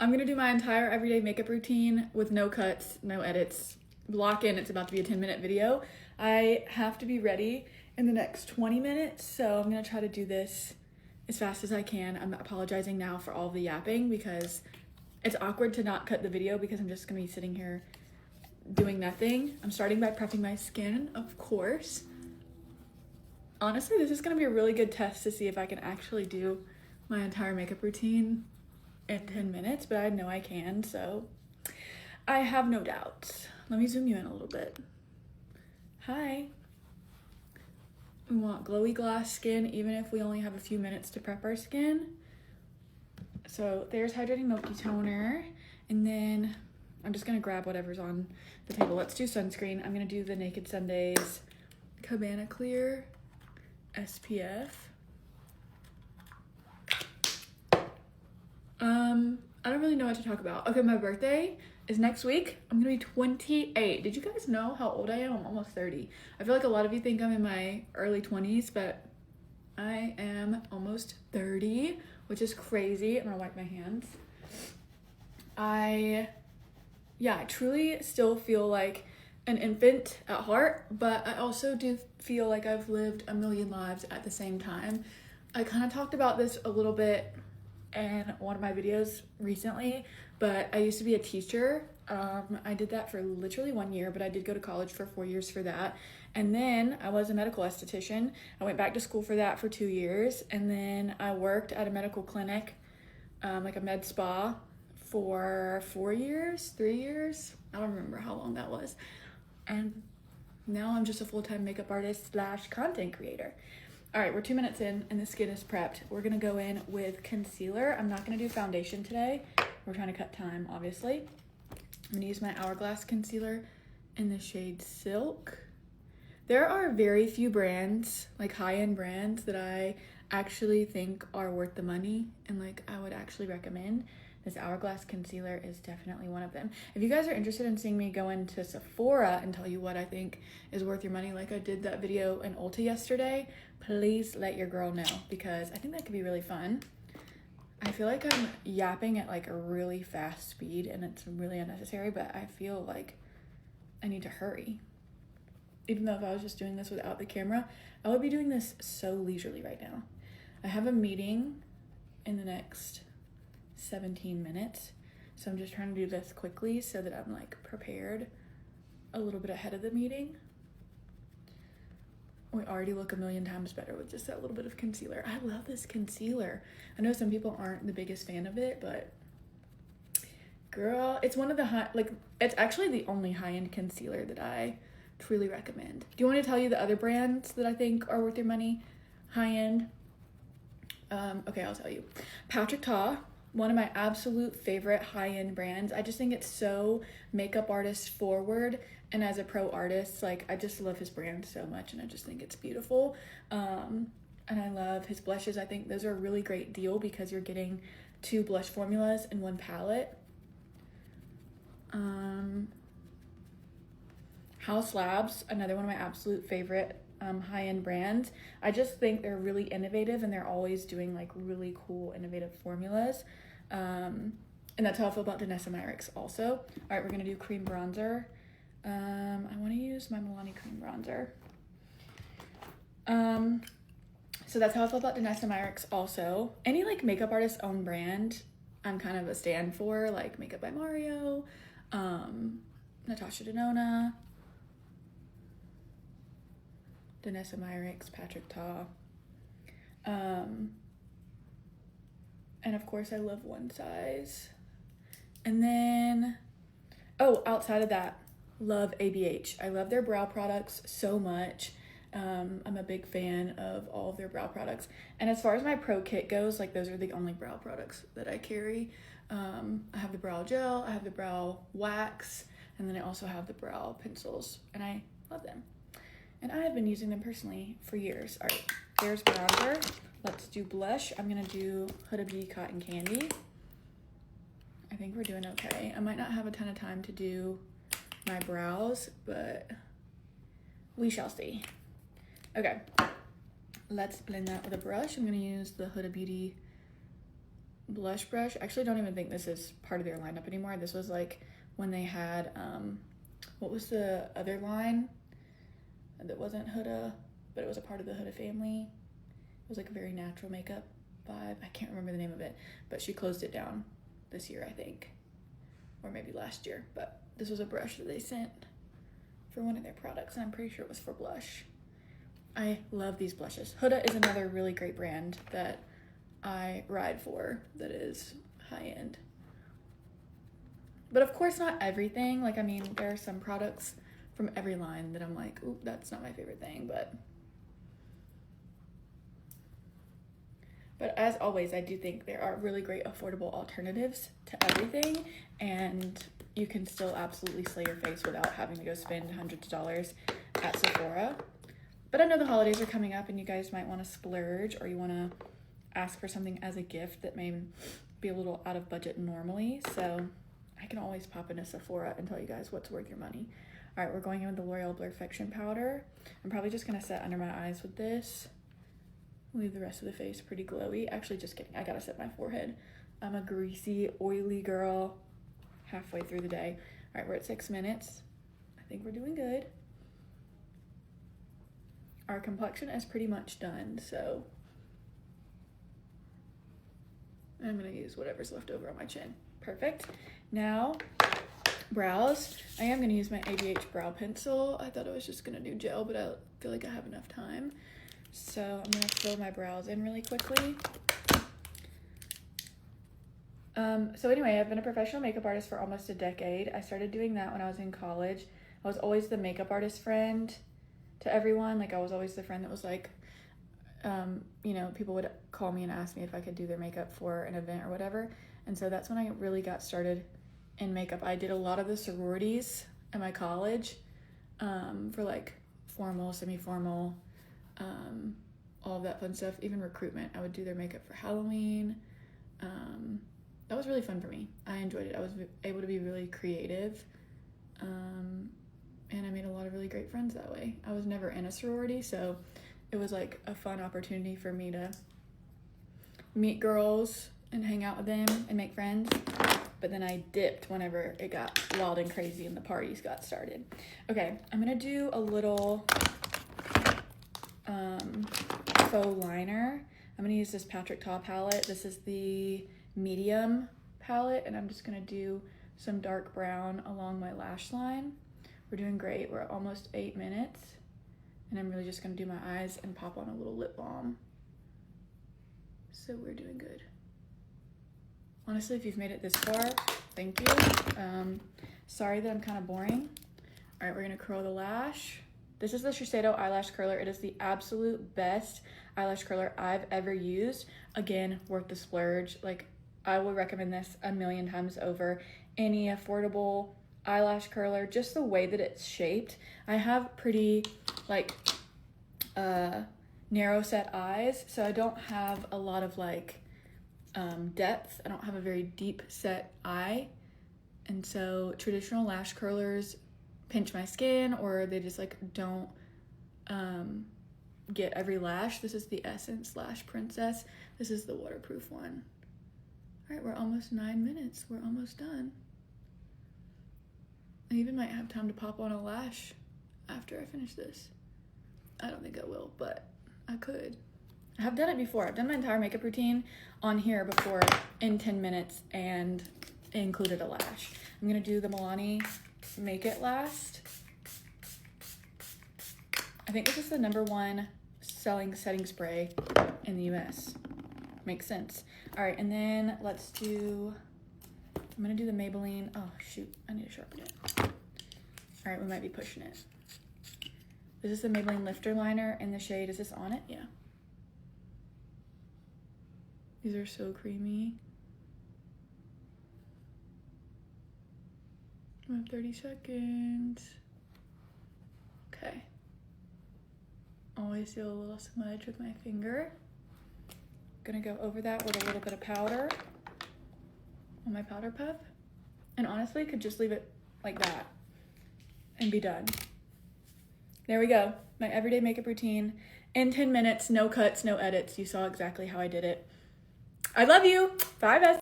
I'm gonna do my entire everyday makeup routine with no cuts, no edits. Lock in, it's about to be a 10-minute video. I have to be ready in the next 20 minutes, so I'm gonna try to do this as fast as I can. I'm apologizing now for all the yapping because it's awkward to not cut the video because I'm just gonna be sitting here doing nothing. I'm starting by prepping my skin, of course. Honestly, this is gonna be a really good test to see if I can actually do my entire makeup routine in 10 minutes, but I know I can, so I have no doubts. Let me zoom you in a little bit. Hi. We want glowy glass skin, even if we only have a few minutes to prep our skin. So there's Hydrating Milky Toner, and then I'm just gonna grab whatever's on the table. Let's do sunscreen. I'm gonna do the Naked Sundays Cabana Clear SPF. I don't really know what to talk about. Okay, my birthday is next week. I'm gonna be 28. Did you guys know how old I am? I'm almost 30. I feel like a lot of you think I'm in my early 20s, but I am almost 30, which is crazy. I'm gonna wipe my hands. I truly still feel like an infant at heart, but I also do feel like I've lived a million lives at the same time. I kind of talked about this a little bit in one of my videos recently, but I used to be a teacher. I did that for literally 1 year, but I did go to college for 4 years for that. And then I was a medical esthetician. I went back to school for that for 2 years. And then I worked at a medical clinic, like a med spa, for 4 years, 3 years. I don't remember how long that was. And now I'm just a full-time makeup artist / content creator. All right, we're 2 minutes in and the skin is prepped. We're gonna go in with concealer. I'm not gonna do foundation today. We're trying to cut time, obviously. I'm gonna use my Hourglass concealer in the shade Silk. There are very few brands, like high-end brands, that I actually think are worth the money and like I would actually recommend. This Hourglass concealer is definitely one of them. If you guys are interested in seeing me go into Sephora and tell you what I think is worth your money, like I did that video in Ulta yesterday, please let your girl know because I think that could be really fun. I feel like I'm yapping at like a really fast speed and it's really unnecessary, but I feel like I need to hurry. Even though if I was just doing this without the camera, I would be doing this so leisurely right now. I have a meeting in the next 17 minutes, so I'm just trying to do this quickly so that I'm like prepared a little bit ahead of the meeting. We already look a million times better with just that little bit of concealer. I love this concealer. I know some people aren't the biggest fan of it, but girl, it's one of the it's actually the only high-end concealer that I truly recommend. Do you want me to tell you the other brands that I think are worth your money, high-end? Okay, I'll tell you. Patrick Ta, one of my absolute favorite high-end brands. I just think it's so makeup artist forward, and as a pro artist, like I just love his brand so much and I just think it's beautiful. And I love his blushes. I think those are a really great deal because you're getting 2 blush formulas in one palette. House Labs, another one of my absolute favorite high-end brands. I just think they're really innovative and they're always doing like really cool innovative formulas. And that's how I feel about Danessa Myricks also. All right, we're gonna do cream bronzer. I want to use my Milani cream bronzer. So that's how I feel about Danessa Myricks also. Any like makeup artist own brand, I'm kind of a stand for, like Makeup by Mario, Natasha Denona, Danessa Myricks, Patrick Ta. And of course I love One Size. And then, outside of that, love ABH. I love their brow products so much. I'm a big fan of all of their brow products. And as far as my pro kit goes, like those are the only brow products that I carry. I have the brow gel, I have the brow wax, and then I also have the brow pencils, and I love them. And I have been using them personally for years. All right, there's bronzer. Let's do blush. I'm gonna do Huda Beauty Cotton Candy. I think we're doing okay. I might not have a ton of time to do my brows, but we shall see. Okay, let's blend that with a brush. I'm gonna use the Huda Beauty blush brush. I actually don't even think this is part of their lineup anymore. This was like when they had, what was the other line that wasn't Huda, but it was a part of the Huda family. It was like a very natural makeup vibe. I can't remember the name of it, but she closed it down this year, I think, or maybe last year. But this was a brush that they sent for one of their products, and I'm pretty sure it was for blush. I love these blushes. Huda is another really great brand that I ride for that is high end. But of course not everything. Like, I mean, there are some products from every line that I'm like, ooh, that's not my favorite thing, but as always, I do think there are really great affordable alternatives to everything, and you can still absolutely slay your face without having to go spend hundreds of dollars at Sephora. But I know the holidays are coming up and you guys might want to splurge, or you want to ask for something as a gift that may be a little out of budget normally. So I can always pop into Sephora and tell you guys what's worth your money. All right, we're going in with the L'Oreal Blurfection powder. I'm probably just going to set under my eyes with this. Leave the rest of the face pretty glowy. Actually, just kidding. I got to set my forehead. I'm a greasy, oily girl halfway through the day. All right, we're at 6 minutes. I think we're doing good. Our complexion is pretty much done, so I'm going to use whatever's left over on my chin. Perfect. Now, brows. I am going to use my ABH brow pencil. I thought I was just going to do gel, but I feel like I have enough time. So I'm going to fill my brows in really quickly. So anyway, I've been a professional makeup artist for almost a decade. I started doing that when I was in college. I was always the makeup artist friend to everyone. Like, I was always the friend that was like, you know, people would call me and ask me if I could do their makeup for an event or whatever. And so that's when I really got started in makeup. I did a lot of the sororities at my college, for like formal, semi-formal, all of that fun stuff. Even recruitment, I would do their makeup for Halloween. That was really fun for me. I enjoyed it. I was able to be really creative, and I made a lot of really great friends that way. I was never in a sorority, so it was like a fun opportunity for me to meet girls and hang out with them and make friends. But then I dipped whenever it got wild and crazy and the parties got started. Okay, I'm gonna do a little faux liner. I'm gonna use this Patrick Ta palette. This is the medium palette, and I'm just gonna do some dark brown along my lash line. We're doing great. We're at almost 8 minutes, and I'm really just gonna do my eyes and pop on a little lip balm. So we're doing good. Honestly, if you've made it this far, thank you. Sorry that I'm kind of boring. All right, we're gonna curl the lash. This is the Shiseido eyelash curler. It is the absolute best eyelash curler I've ever used. Again, worth the splurge. Like, I would recommend this a million times over any affordable eyelash curler. Just the way that it's shaped. I have pretty like narrow set eyes, so I don't have a lot of like depth. I don't have a very deep set eye, and so traditional lash curlers pinch my skin, or they just like don't get every lash. This is the Essence Lash Princess. This is the waterproof one. All right, we're almost 9 minutes. We're almost done. I even might have time to pop on a lash after I finish this. I don't think I will, but I could. I have done it before. I've done my entire makeup routine on here before in 10 minutes and included a lash. I'm gonna do the Milani Make It Last. I think this is the #1 selling setting spray in the US. Makes sense. All right, and then let's do, I'm gonna do the Maybelline. Oh shoot, I need to sharpen it. All right, we might be pushing it. This is the Maybelline Lifter Liner in the shade. Is this on it? Yeah. These are so creamy. I have 30 seconds. Okay. Always do a little smudge with my finger. Gonna go over that with a little bit of powder on my powder puff. And honestly, could just leave it like that and be done. There we go. My everyday makeup routine in 10 minutes, no cuts, no edits. You saw exactly how I did it. I love you. Bye, best.